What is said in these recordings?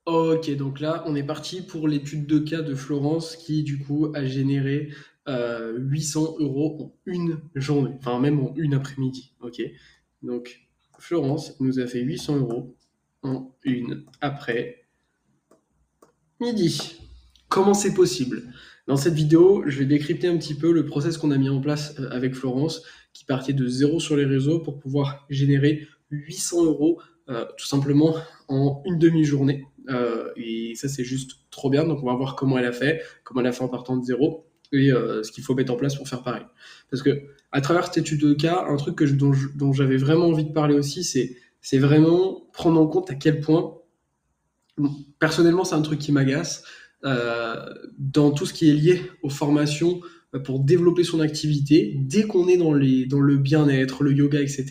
Ok, donc là, on est parti pour l'étude de cas de Florence qui, du coup, a généré 800 euros en une journée, enfin même en une après-midi. Ok, donc Florence nous a fait 800 euros en une après-midi. Comment c'est possible? Dans cette vidéo, je vais décrypter un petit peu le process qu'on a mis en place avec Florence, qui partait de zéro sur les réseaux pour pouvoir générer 800 euros tout simplement en une demi-journée. Et ça, c'est juste trop bien. Donc, on va voir comment elle a fait en partant de zéro et ce qu'il faut mettre en place pour faire pareil. Parce que à travers cette étude de cas, un truc dont j'avais vraiment envie de parler aussi, c'est vraiment prendre en compte à quel point personnellement, c'est un truc qui m'agace. Dans tout ce qui est lié aux formations pour développer son activité, dès qu'on est dans le bien-être, le yoga, etc.,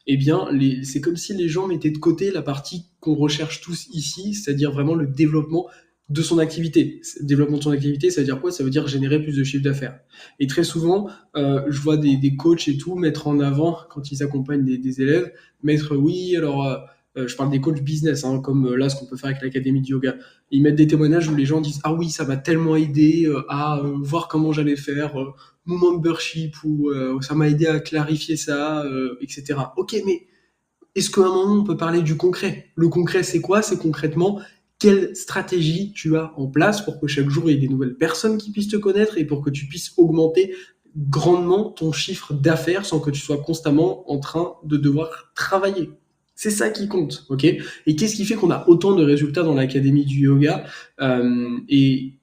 eh bien, c'est comme si les gens mettaient de côté la partie qu'on recherche tous ici, c'est-à-dire vraiment le développement de son activité. Développement de son activité, ça veut dire quoi? Ça veut dire générer plus de chiffre d'affaires. Et très souvent, je vois des coachs et tout mettre en avant, quand ils accompagnent des élèves, mettre oui, alors je parle des coachs business, hein, comme là ce qu'on peut faire avec l'académie de yoga. Ils mettent des témoignages où les gens disent ah oui, ça m'a tellement aidé à voir comment j'allais faire mon membership, ou ça m'a aidé à clarifier ça, etc. Ok, mais est-ce qu'à un moment on peut parler du concret? Le concret, c'est quoi? C'est concrètement quelle stratégie tu as en place pour que chaque jour il y ait des nouvelles personnes qui puissent te connaître et pour que tu puisses augmenter grandement ton chiffre d'affaires sans que tu sois constamment en train de devoir travailler. C'est ça qui compte, ok? Et qu'est-ce qui fait qu'on a autant de résultats dans l'académie du yoga et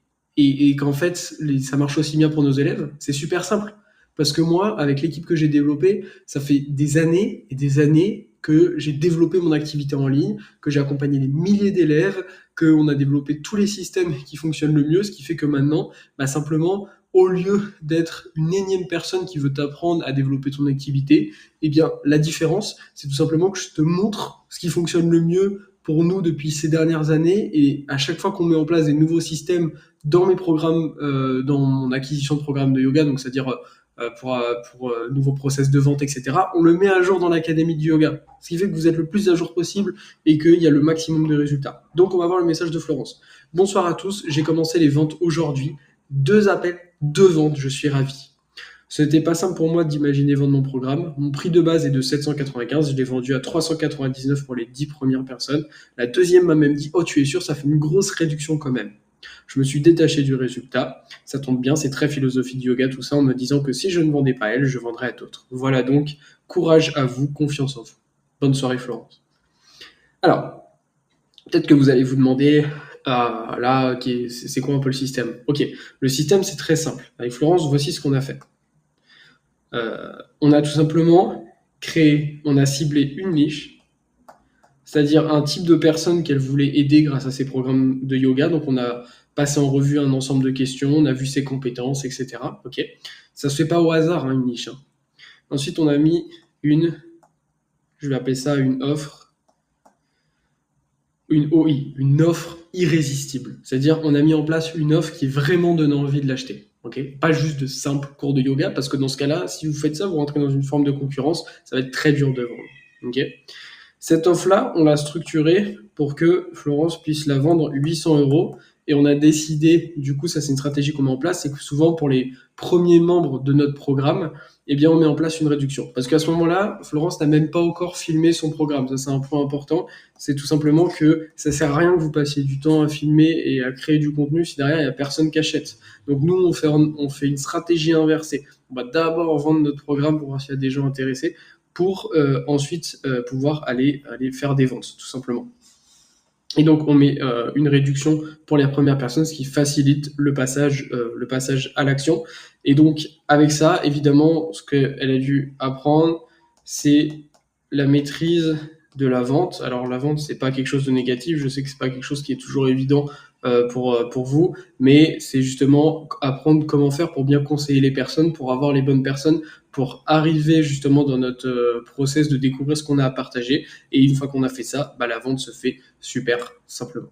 qu'en fait ça marche aussi bien pour nos élèves? C'est super simple. Parce que moi, avec l'équipe que j'ai développée, ça fait des années et des années que j'ai développé mon activité en ligne, que j'ai accompagné des milliers d'élèves, qu'on a développé tous les systèmes qui fonctionnent le mieux, ce qui fait que maintenant, bah simplement, au lieu d'être une énième personne qui veut t'apprendre à développer ton activité, eh bien, la différence, c'est tout simplement que je te montre ce qui fonctionne le mieux pour nous depuis ces dernières années. Et à chaque fois qu'on met en place des nouveaux systèmes dans mes programmes, dans mon acquisition de programmes de yoga, donc c'est-à-dire pour nouveaux process de vente, etc., on le met à jour dans l'académie du yoga. Ce qui fait que vous êtes le plus à jour possible et qu'il y a le maximum de résultats. Donc, on va voir le message de Florence. Bonsoir à tous, j'ai commencé les ventes aujourd'hui. 2 appels, 2 ventes, je suis ravi. Ce n'était pas simple pour moi d'imaginer vendre mon programme. Mon prix de base est de 795, je l'ai vendu à 399 pour les 10 premières personnes. La deuxième m'a même dit, oh tu es sûr, ça fait une grosse réduction quand même. Je me suis détaché du résultat. Ça tombe bien, c'est très philosophie de yoga tout ça, en me disant que si je ne vendais pas à elle, je vendrais à d'autres. Voilà donc, courage à vous, confiance en vous. Bonne soirée Florence. Alors, peut-être que vous allez vous demander, là, okay, c'est quoi un peu le système? Ok, le système c'est très simple. Avec Florence, voici ce qu'on a fait. On a tout simplement créé, on a ciblé une niche, c'est-à-dire un type de personne qu'elle voulait aider grâce à ses programmes de yoga. Donc on a passé en revue un ensemble de questions, on a vu ses compétences, etc. Ok, ça se fait pas au hasard, hein, une niche. Hein. Ensuite, on a mis je vais appeler ça une offre, une OI, une offre irrésistible. C'est-à-dire, on a mis en place une offre qui vraiment donne envie de l'acheter. Okay, pas juste de simples cours de yoga, parce que dans ce cas-là, si vous faites ça, vous rentrez dans une forme de concurrence, ça va être très dur de vendre. Okay, cette offre-là, on l'a structurée pour que Florence puisse la vendre 800 euros. Et on a décidé, du coup, ça c'est une stratégie qu'on met en place, c'est que souvent pour les premiers membres de notre programme, eh bien on met en place une réduction. Parce qu'à ce moment-là, Florence n'a même pas encore filmé son programme. Ça c'est un point important. C'est tout simplement que ça sert à rien que vous passiez du temps à filmer et à créer du contenu si derrière il n'y a personne qui achète. Donc nous, on fait une stratégie inversée. On va d'abord vendre notre programme pour voir s'il y a des gens intéressés, pour ensuite pouvoir aller faire des ventes, tout simplement. Et donc, on met une réduction pour les premières personnes, ce qui facilite le passage à l'action. Et donc, avec ça, évidemment, ce qu'elle a dû apprendre, c'est la maîtrise de la vente. Alors, la vente, c'est pas quelque chose de négatif. Je sais que c'est pas quelque chose qui est toujours évident pour vous, mais c'est justement apprendre comment faire pour bien conseiller les personnes, pour avoir les bonnes personnes, pour arriver justement dans notre process de découvrir ce qu'on a à partager. Et une fois qu'on a fait ça, bah, la vente se fait super simplement.